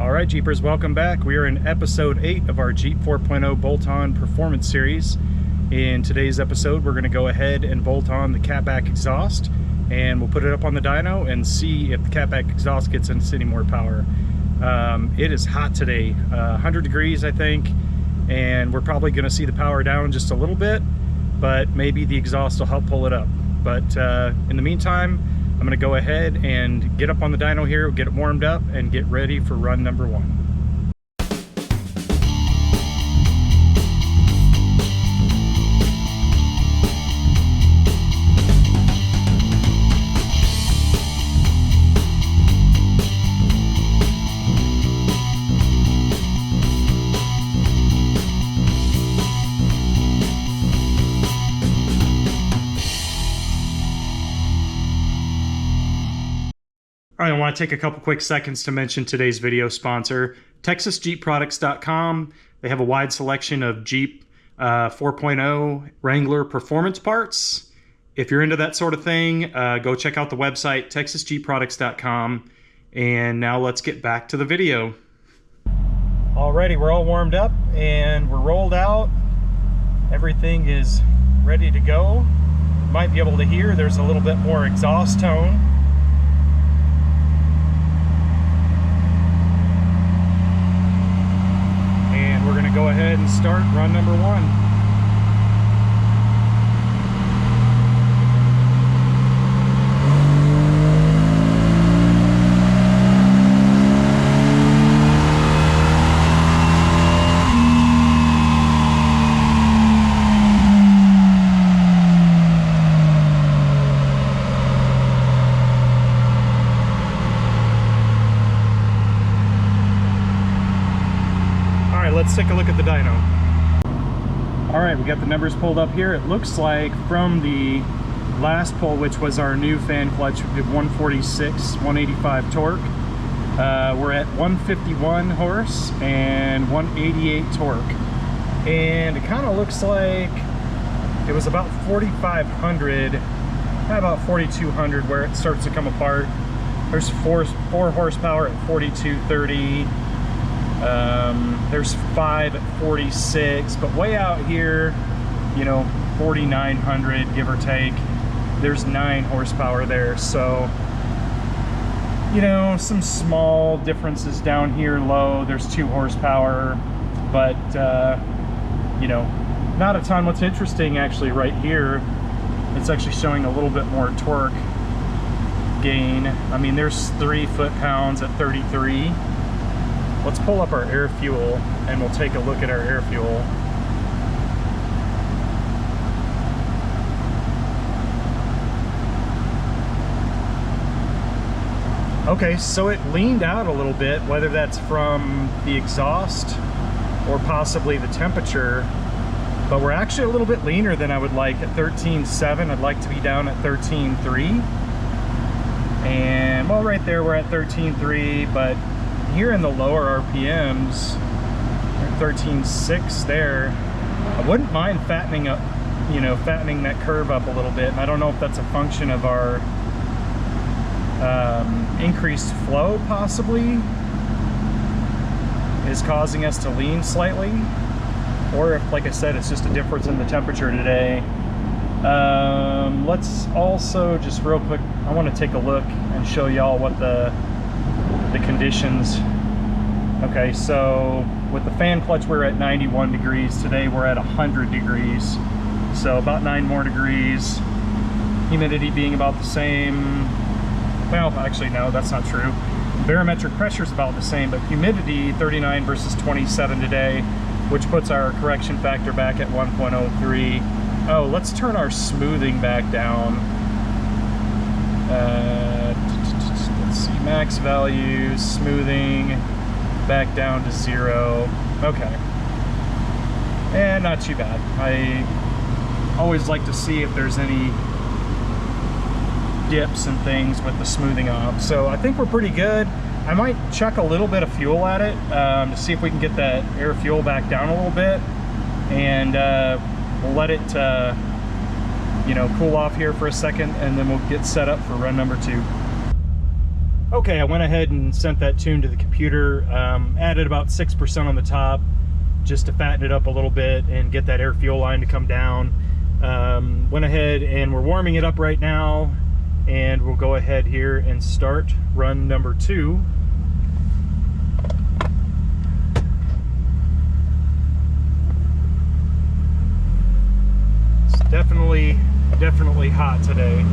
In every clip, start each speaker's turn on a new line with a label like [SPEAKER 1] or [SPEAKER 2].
[SPEAKER 1] All right, Jeepers, welcome back. We are in episode 8 of our Jeep 4.0 bolt-on performance series. In today's episode, we're going to go ahead and bolt on the Catback exhaust, and we'll put it up on the dyno and see if the Catback exhaust gets us any more power. It is hot today, 100 degrees I think, and we're probably going to see the power down just a little bit, but maybe the exhaust will help pull it up. But in the meantime, I'm going to go ahead and get up on the dyno here, get it warmed up, and get ready for run number 1. All right, I want to take a couple quick seconds to mention today's video sponsor, TexasJeepProducts.com. They have a wide selection of Jeep 4.0 Wrangler performance parts. If you're into that sort of thing, go check out the website, TexasJeepProducts.com. And now let's get back to the video. Alrighty, we're all warmed up and we're rolled out. Everything is ready to go. You might be able to hear there's a little bit more exhaust tone. We're going to go ahead and start run number 1. Let's take a look at the dyno. All right, we got the numbers pulled up here. It looks like from the last pull, which was our new fan clutch, we did 146, 185 torque. We're at 151 horse and 188 torque. And it kind of looks like it was about 4,500, about 4,200 where it starts to come apart. There's four horsepower at 4,230. There's 5 at 46, but way out here, you know, 4,900 give or take, there's 9 horsepower there. So, you know, some small differences down here low. There's 2 horsepower, but you know, not a ton. What's interesting actually right here, it's actually showing a little bit more torque gain. I mean, there's 3 foot-pounds at 33. Let's pull up our air fuel and we'll take a look at our air fuel. Okay, so it leaned out a little bit, whether that's from the exhaust or possibly the temperature, but we're actually a little bit leaner than I would like at 13.7. I'd like to be down at 13.3. And well, right there we're at 13.3, but here in the lower RPMs, 13.6 there. I wouldn't mind fattening up, you know, fattening that curve up a little bit. And I don't know if that's a function of our increased flow possibly is causing us to lean slightly, or if, like I said, it's just a difference in the temperature today. Let's also just real quick, I want to take a look and show y'all what the conditions. Okay, so with the fan clutch we're at 91 degrees. Today we're at 100 degrees, so about 9 more degrees. Humidity being about the same. Well, actually no, that's not true. Barometric pressure is about the same, but humidity 39 versus 27 today, which puts our correction factor back at 1.03. Oh, let's turn our smoothing back down. Let's see, max values, smoothing, back down to 0. Okay. And not too bad. I always like to see if there's any dips and things with the smoothing off. So I think we're pretty good. I might chuck a little bit of fuel at it to see if we can get that air fuel back down a little bit. And we'll let it you know, cool off here for a second, and then we'll get set up for run number 2. Okay, I went ahead and sent that tune to the computer, added about 6% on the top just to fatten it up a little bit and get that air fuel line to come down. Went ahead and we're warming it up right now, and we'll go ahead here and start run number 2. It's definitely hot today.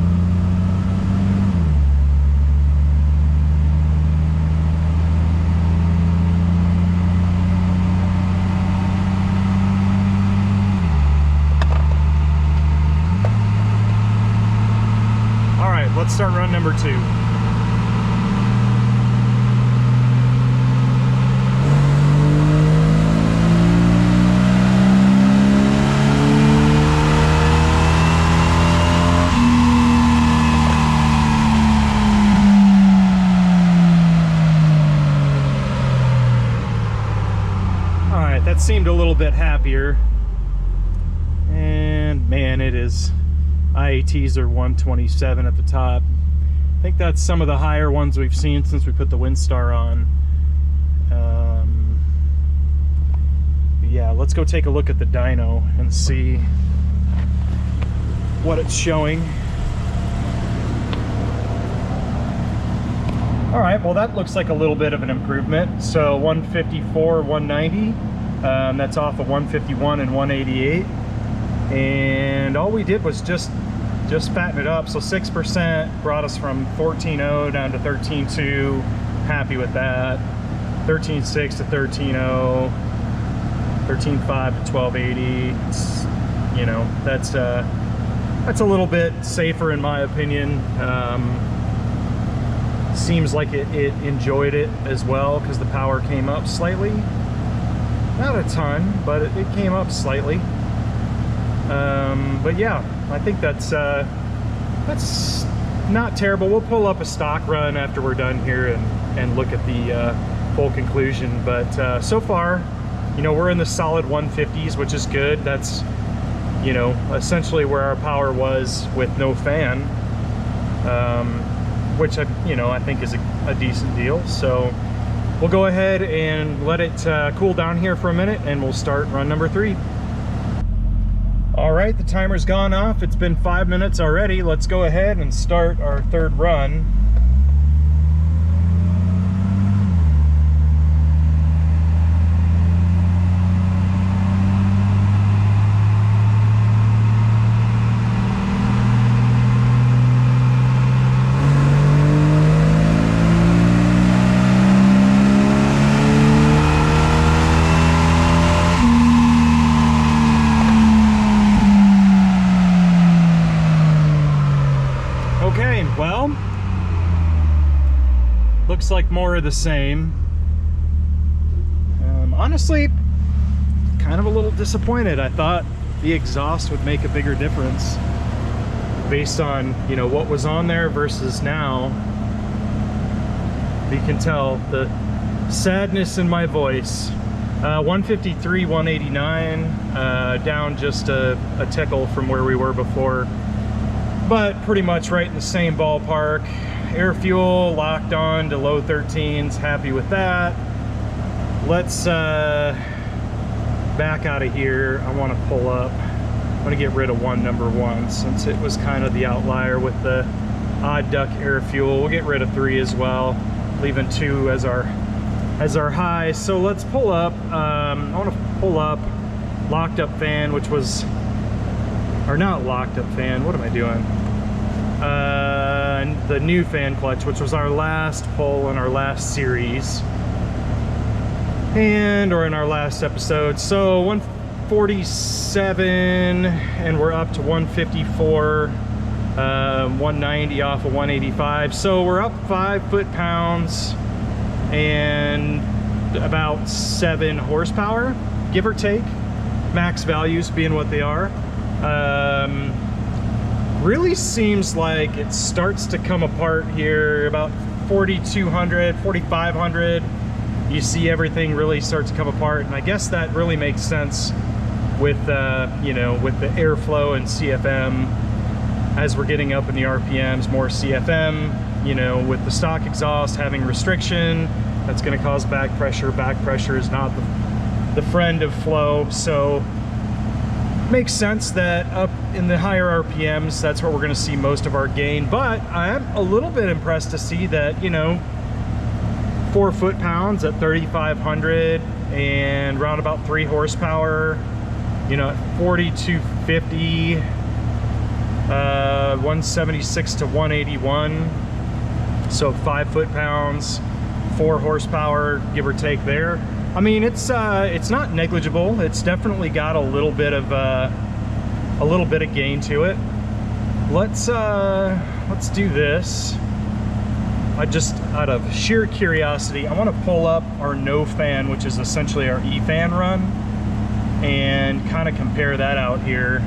[SPEAKER 1] Let's start run number 2. All right, that seemed a little bit happier. And man, it is. IATs are 127 at the top. I think that's some of the higher ones we've seen since we put the Windstar on. Yeah, let's go take a look at the dyno and see what it's showing. All right, well that looks like a little bit of an improvement. So 154, 190, that's off of 151 and 188. And all we did was just fatten it up. So 6% brought us from 14.0 down to 13.2. Happy with that. 13.6 to 13.0, 13.5 to 12.80. It's, you know, that's a little bit safer in my opinion. Seems like it enjoyed it as well because the power came up slightly. Not a ton, but it came up slightly. But yeah, I think that's not terrible. We'll pull up a stock run after we're done here and look at the full conclusion. But so far, you know, we're in the solid 150s, which is good. That's, you know, essentially where our power was with no fan, which I think is a decent deal. So we'll go ahead and let it cool down here for a minute, and we'll start run number 3. All right, the timer's gone off. It's been 5 minutes already. Let's go ahead and start our 3rd run. Okay, well, looks like more of the same. Honestly, kind of a little disappointed. I thought the exhaust would make a bigger difference based on, you know, what was on there versus now. You can tell the sadness in my voice. 153, 189, down just a tickle from where we were before. But pretty much right in the same ballpark. Air fuel locked on to low 13s, happy with that. Let's back out of here. I want to pull up. I'm going to get rid of number one since it was kind of the outlier with the odd duck air fuel. We'll get rid of 3 as well, leaving 2 as our high. So let's pull up. I want to pull up locked up fan, which was, or not locked up fan, what am I doing? The new fan clutch, which was our last pull in our last series, or in our last episode. So 147, and we're up to 154, 190 off of 185. So we're up 5 foot-pounds and about 7 horsepower, give or take, max values being what they are. Really seems like it starts to come apart here about 4,200, 4,500. You see everything really starts to come apart, and I guess that really makes sense with you know, with the airflow and CFM. As we're getting up in the RPMs, more CFM, you know, with the stock exhaust having restriction, that's going to cause back pressure. Back pressure is not the friend of flow, so makes sense that up in the higher RPMs, that's where we're going to see most of our gain. But I'm a little bit impressed to see that, you know, 4 foot-pounds at 3,500 and around about 3 horsepower, you know, at 4,250, 176 to 181, so 5 foot-pounds, 4 horsepower, give or take there. I mean, it's not negligible. It's definitely got a little bit of gain to it. Let's do this. I just, out of sheer curiosity, I want to pull up our no fan, which is essentially our E-fan run, and kind of compare that out here.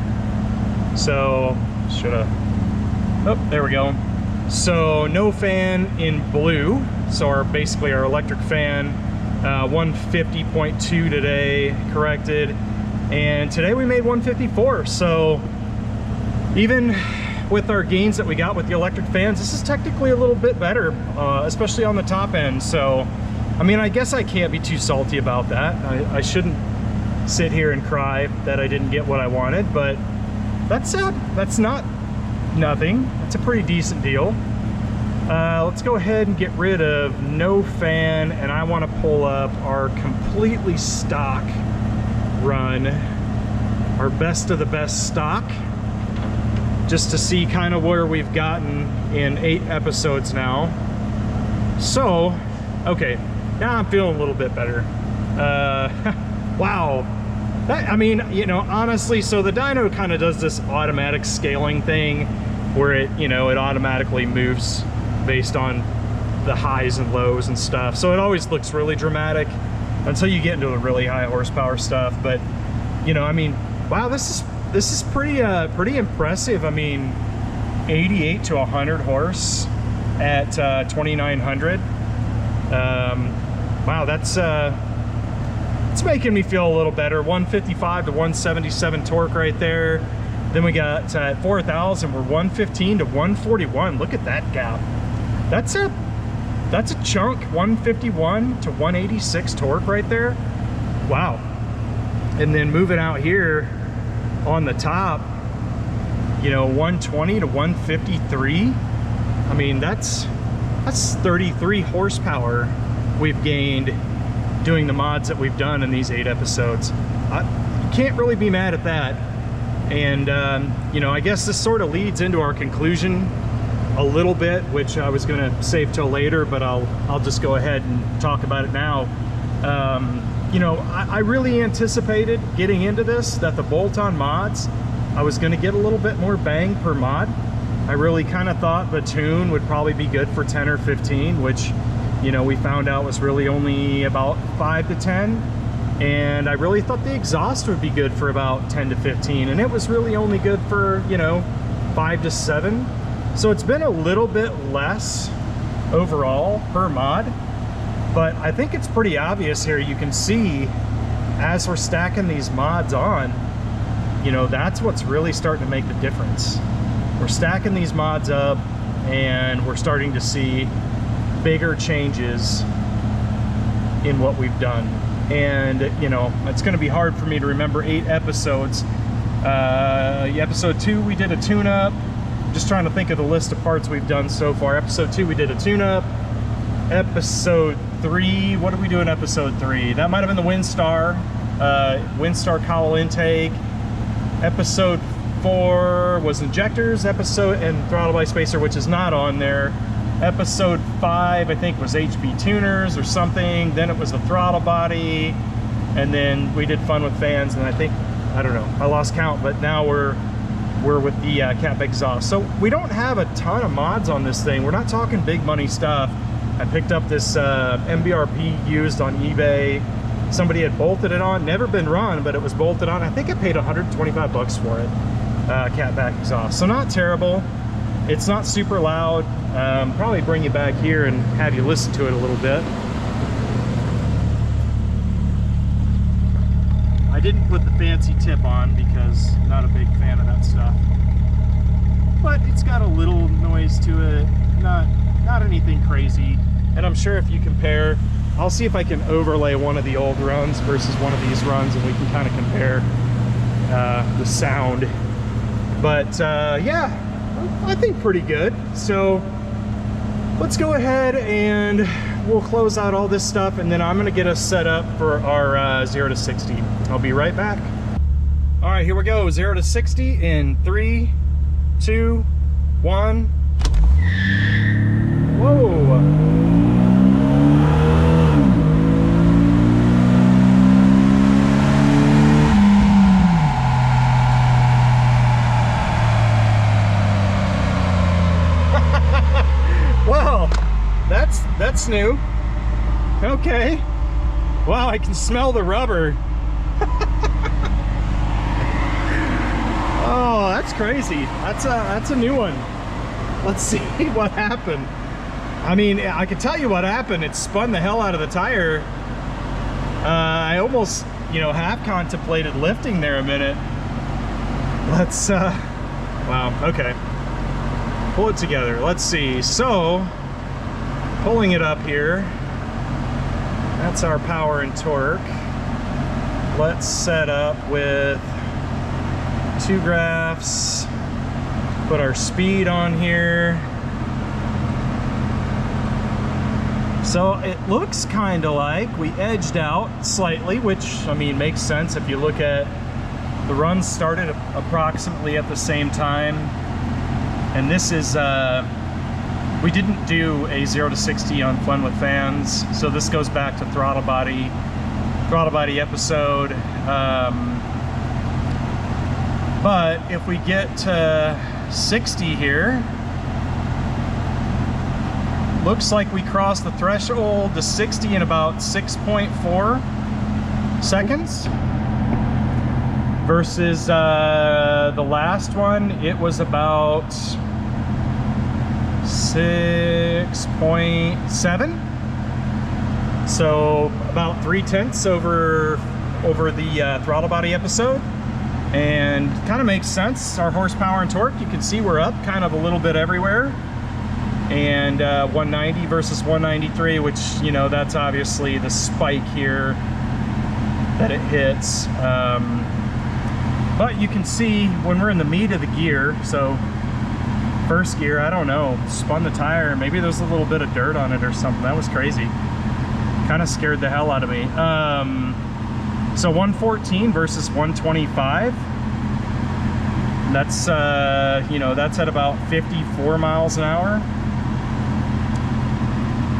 [SPEAKER 1] So oh, there we go. So no fan in blue, so basically our electric fan, 150.2 today, corrected, and today we made 154. So even with our gains that we got with the electric fans, this is technically a little bit better, especially on the top end. So I mean, I guess I can't be too salty about that. I shouldn't sit here and cry that I didn't get what I wanted, but that's not nothing. It's a pretty decent deal. Let's go ahead and get rid of no fan, and I want to pull up our completely stock run, our best of the best stock, just to see kind of where we've gotten in 8 episodes now. So, okay, now I'm feeling a little bit better. Wow. I mean, you know, honestly, so the dyno kind of does this automatic scaling thing where it, you know, it automatically moves based on the highs and lows and stuff. So it always looks really dramatic until you get into the really high horsepower stuff. But, you know, I mean, wow, this is pretty impressive. I mean, 88 to 100 horse at 2,900. Wow, that's it's making me feel a little better. 155 to 177 torque right there. Then we got at 4,000, we're 115 to 141. Look at that gap. That's a chunk. 151 to 186 torque right there. Wow. And then moving out here on the top, you know, 120 to 153. I mean, that's 33 horsepower we've gained doing the mods that we've done in these 8 episodes. You can't really be mad at that. And you know, I guess this sort of leads into our conclusion a little bit, which I was gonna save till later, but I'll just go ahead and talk about it now. You know, I really anticipated getting into this, that the bolt-on mods, I was gonna get a little bit more bang per mod. I really kind of thought the tune would probably be good for 10 or 15, which, you know, we found out was really only about 5 to 10. And I really thought the exhaust would be good for about 10 to 15, and it was really only good for, you know, 5 to 7. So it's been a little bit less overall per mod, but I think it's pretty obvious here. You can see as we're stacking these mods on, you know, that's what's really starting to make the difference. We're stacking these mods up and we're starting to see bigger changes in what we've done. And, you know, it's going to be hard for me to remember 8 episodes. Episode 2, we did a tune-up. Just trying to think of the list of parts we've done so far. Episode 2, we did a tune-up. Episode 3, what did we do in episode 3? That might have been the Windstar cowl intake. Episode 4 was injectors. And throttle by spacer, which is not on there. Episode 5, I think, was HB tuners or something. Then it was the throttle body, and then we did fun with fans. And I think, I don't know, I lost count. But now we're with the Catback exhaust. So we don't have a ton of mods on this thing. We're not talking big money stuff. I picked up this MBRP used on eBay. Somebody had bolted it on, never been run, but it was bolted on. I think I paid 125 bucks for it. Catback exhaust. So not terrible. It's not super loud. Probably bring you back here and have you listen to it a little bit. I didn't put the fancy tip on because I'm not a big fan of that stuff. But it's got a little noise to it. Not not anything crazy. And I'm sure if you compare, I'll see if I can overlay one of the old runs versus one of these runs, and we can kind of compare the sound. But yeah, I think pretty good. So let's go ahead and we'll close out all this stuff, and then I'm gonna get us set up for our 0 to 60. I'll be right back. All right, here we go. 0 to 60 in 3, 2, 1. Whoa. Wow, that's new. Okay. Wow, I can smell the rubber. Oh, that's crazy. That's a new one. Let's see what happened. I mean, I can tell you what happened. It spun the hell out of the tire. I almost, you know, half contemplated lifting there a minute. Let's wow, okay. Pull it together. Let's see. So, pulling it up here. That's our power and torque. Let's set up with 2 graphs. Put our speed on here. So it looks kind of like we edged out slightly, which, I mean, makes sense if you look at the runs started approximately at the same time. And this is, we didn't do a 0 to 60 on Fun with Fans, so this goes back to throttle body episode. But if we get to 60 here, looks like we crossed the threshold to 60 in about 6.4 seconds. Versus the last one, it was about 6.7. So about 3/10 over the throttle body episode. And kind of makes sense. Our horsepower and torque, you can see we're up kind of a little bit everywhere. And 190 versus 193, which, you know, that's obviously the spike here that it hits. But you can see when we're in the meat of the gear, so first gear, I don't know, spun the tire, maybe there's a little bit of dirt on it or something. That was crazy. Kind of scared the hell out of me. So 114 versus 125. That's, you know, that's at about 54 miles an hour.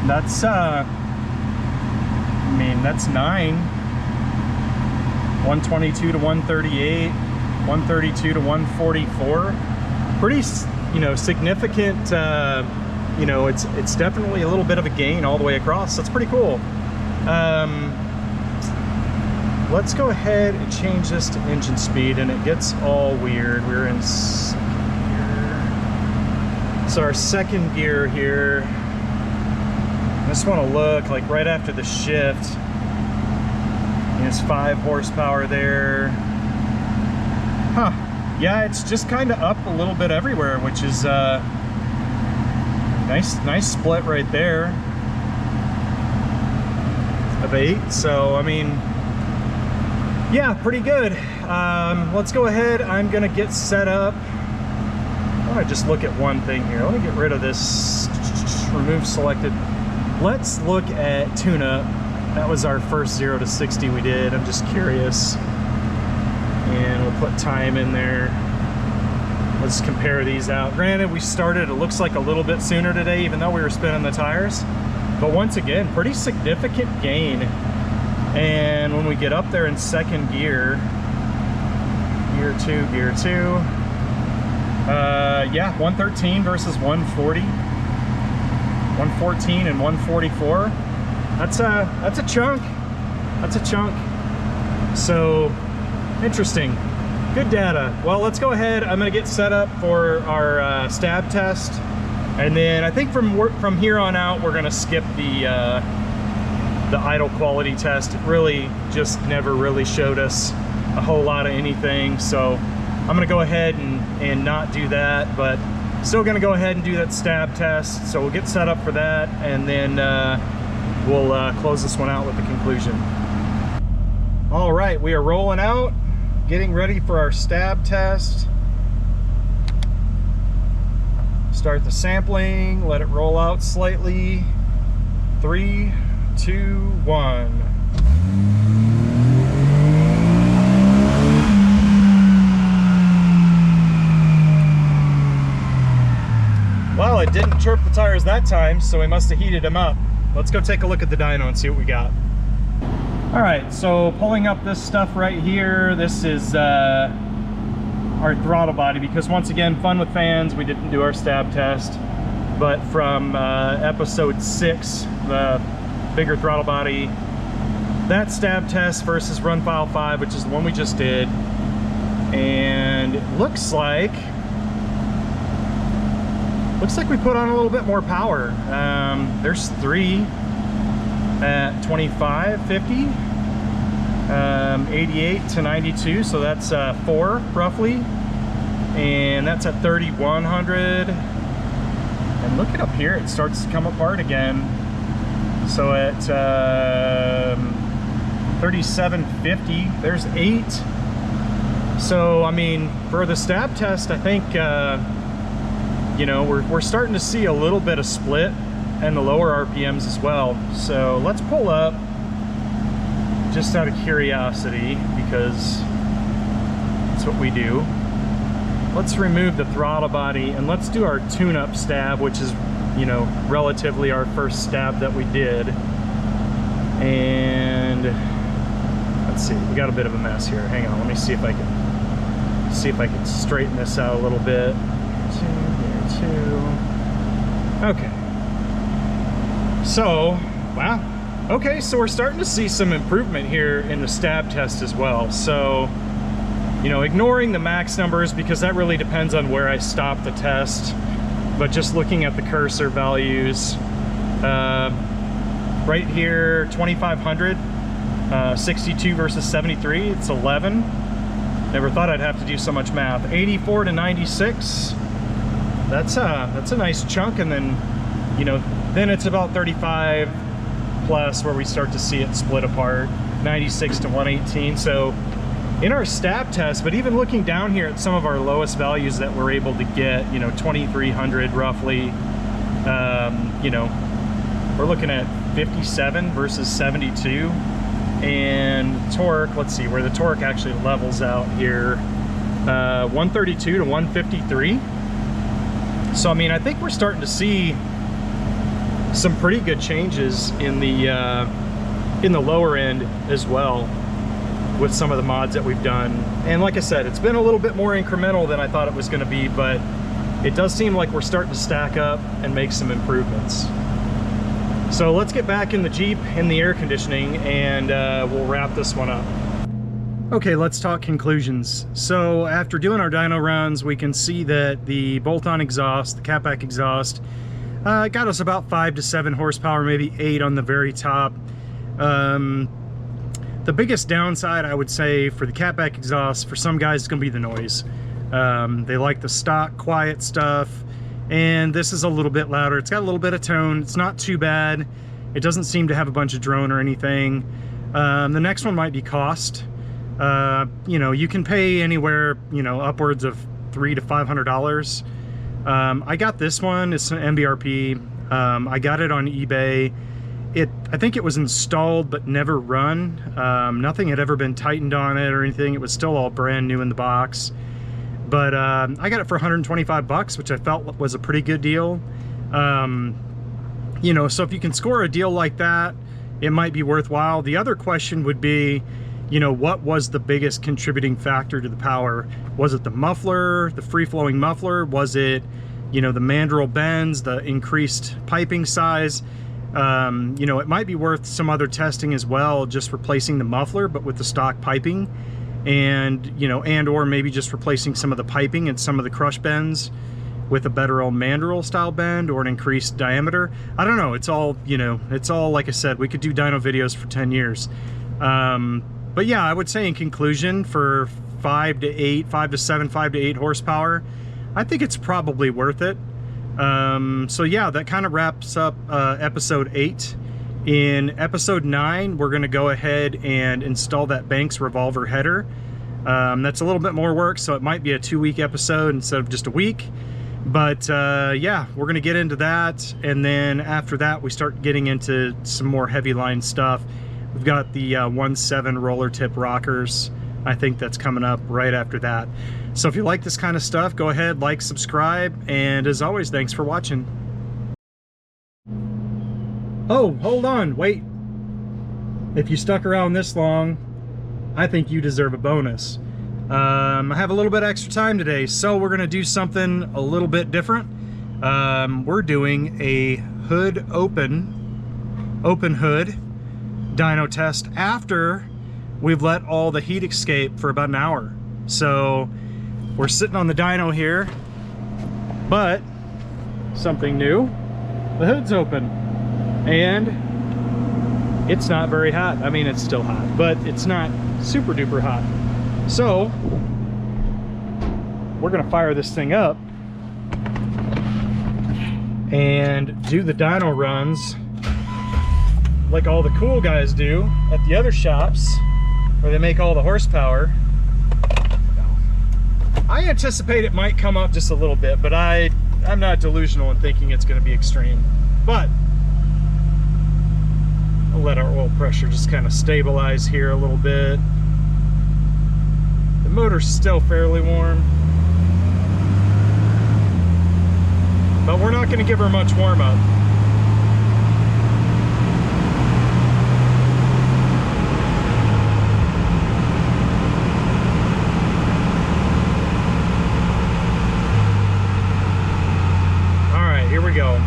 [SPEAKER 1] That's, I mean, that's 9. 122 to 138, 132 to 144. Pretty, you know, significant, you know, it's definitely a little bit of a gain all the way across. That's pretty cool. Let's go ahead and change this to engine speed, and it gets all weird. We're in second gear. So our second gear here, I just want to look like right after the shift. There's 5 horsepower there. Huh. Yeah, it's just kind of up a little bit everywhere, which is nice split right there of 8. So, I mean, yeah, pretty good. Let's go ahead. I'm gonna get set up. I want to just look at one thing here. Let me get rid of this. Remove selected. Let's look at tune-up. That was our first 0 to 60 we did. I'm just curious. And we'll put time in there. Let's compare these out. Granted, we started, it looks like a little bit sooner today, even though we were spinning the tires. But once again, pretty significant gain. And when we get up there in second gear, gear 2, yeah, 113 versus 140. 114 and 144. That's a chunk. That's a chunk. So interesting. Good data. Well, let's go ahead. I'm gonna get set up for our stab test, and then I think from here on out we're gonna skip the idle quality test. It really just never really showed us a whole lot of anything. So I'm gonna go ahead and not do that, but still gonna go ahead and do that stab test. So we'll get set up for that, and then we'll close this one out with the conclusion. All right, we are rolling out, getting ready for our stab test. Start the sampling, let it roll out slightly. 3, 2, 1. Well, it didn't chirp the tires that time, so we must have heated them up. Let's go take a look at the dyno and see what we got. All right, so pulling up this stuff right here, this is our throttle body, because once again, fun with fans, we didn't do our stab test, but from episode 6, the bigger throttle body, that stab test versus run file 5, which is the one we just did, and it looks like we put on a little bit more power. There's 3 at 25, 50, 88 to 92, so that's 4 roughly, and that's at 3100. And look it up here, it starts to come apart again. So at 3750, there's 8. So I mean, for the stab test, I think you know, we're starting to see a little bit of split and the lower RPMs as well. So let's pull up, just out of curiosity, because that's what we do. Let's remove the throttle body and let's do our tune-up stab, which is, you know, relatively our first stab that we did. And let's see, we got a bit of a mess here. Hang on, let me see if I can straighten this out a little bit. 2. Okay. So, wow. Okay, so we're starting to see some improvement here in the stab test as well. So, you know, ignoring the max numbers, because that really depends on where I stop the test, but just looking at the cursor values, right here, 2500, 62 versus 73, it's 11. Never thought I'd have to do so much math. 84 to 96, that's a nice chunk, and then, you know, then it's about 35 plus where we start to see it split apart. 96 to 118. So in our stab test, but even looking down here at some of our lowest values that we're able to get, you know, 2300 roughly, you know, we're looking at 57 versus 72. And torque, let's see where the torque actually levels out here, 132 to 153. So I mean, I think we're starting to see some pretty good changes in the lower end as well with some of the mods that we've done. And like I said, it's been a little bit more incremental than I thought it was going to be, but it does seem like we're starting to stack up and make some improvements. So let's get back in the Jeep, in the air conditioning, and we'll wrap this one up. Okay, let's talk conclusions. So after doing our dyno runs, we can see that the bolt-on exhaust, the Catback exhaust, got us about 5 to 7 horsepower, maybe 8 on the very top. The biggest downside, I would say, for the Catback exhaust, for some guys, is going to be the noise. They like the stock, quiet stuff, and this is a little bit louder. It's got a little bit of tone. It's not too bad. It doesn't seem to have a bunch of drone or anything. The next one might be cost. You know, you can pay anywhere, you know, upwards of $300 to $500. I got this one, it's an MBRP. I got it on eBay. I think it was installed but never run. Nothing had ever been tightened on it or anything. It was still all brand new in the box. But I got it for 125 bucks, which I felt was a pretty good deal. You know, so if you can score a deal like that, it might be worthwhile. The other question would be, you know, what was the biggest contributing factor to the power? Was it the muffler, the free-flowing muffler? Was it, you know, the mandrel bends, the increased piping size? You know, it might be worth some other testing as well, just replacing the muffler, but with the stock piping, and, you know, and or maybe just replacing some of the piping and some of the crush bends with a better old mandrel style bend or an increased diameter. I don't know. It's all, you know, it's all, like I said, we could do dyno videos for 10 years. But yeah, I would say in conclusion, for 5 to 7, 5 to 8 horsepower, I think it's probably worth it. So yeah, that kind of wraps up episode 8. In episode 9, we're going to go ahead and install that Banks revolver header. That's a little bit more work, so it might be a 2-week episode instead of just a week. But yeah, we're going to get into that, and then after that we start getting into some more heavy line stuff. We've got the 1.7 roller tip rockers. I think that's coming up right after that. So if you like this kind of stuff, go ahead, like, subscribe, and as always, thanks for watching. Oh, hold on, wait. If you stuck around this long, I think you deserve a bonus. I have a little bit extra time today, so we're gonna do something a little bit different. We're doing a hood open hood dyno test after we've let all the heat escape for about an hour. So we're sitting on the dyno here, but something new, the hood's open and it's not very hot. I mean, it's still hot, but it's not super duper hot. So we're gonna fire this thing up and do the dyno runs like all the cool guys do at the other shops where they make all the horsepower. I anticipate it might come up just a little bit, but I'm not delusional in thinking it's gonna be extreme. But I'll let our oil pressure just kind of stabilize here a little bit. The motor's still fairly warm, but we're not going to give her much warm up. All right, here we go.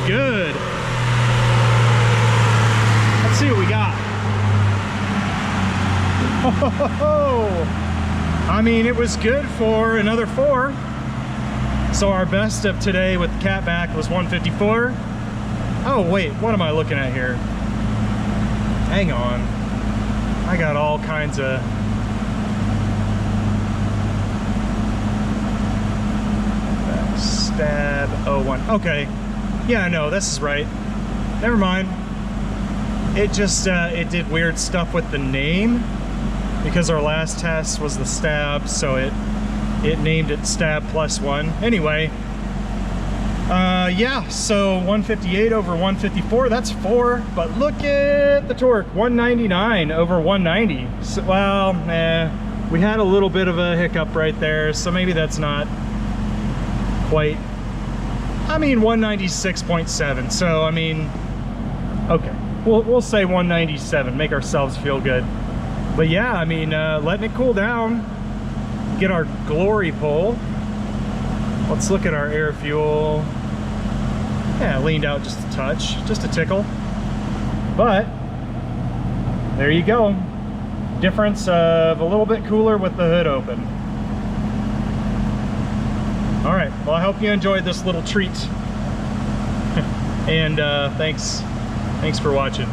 [SPEAKER 1] Good. Let's see what we got. I mean, it was good for another 4. So our best of today with the Catback was 154. Oh wait, what am I looking at here? Hang on. I got all kinds of stab 01. Okay. Yeah, no, this is right. Never mind. It just, it did weird stuff with the name because our last test was the stab, so it named it stab +1. Anyway, yeah, so 158 over 154, that's 4, but look at the torque, 199 over 190. So, well, we had a little bit of a hiccup right there, so maybe that's not quite. I mean 196.7, so I mean, okay, we'll say 197, make ourselves feel good. But yeah, I mean, letting it cool down, get our glory pull. Let's look at our air fuel. Yeah, leaned out just a touch, just a tickle. But there you go. Difference of a little bit cooler with the hood open. All right, well, I hope you enjoyed this little treat. And thanks for watching.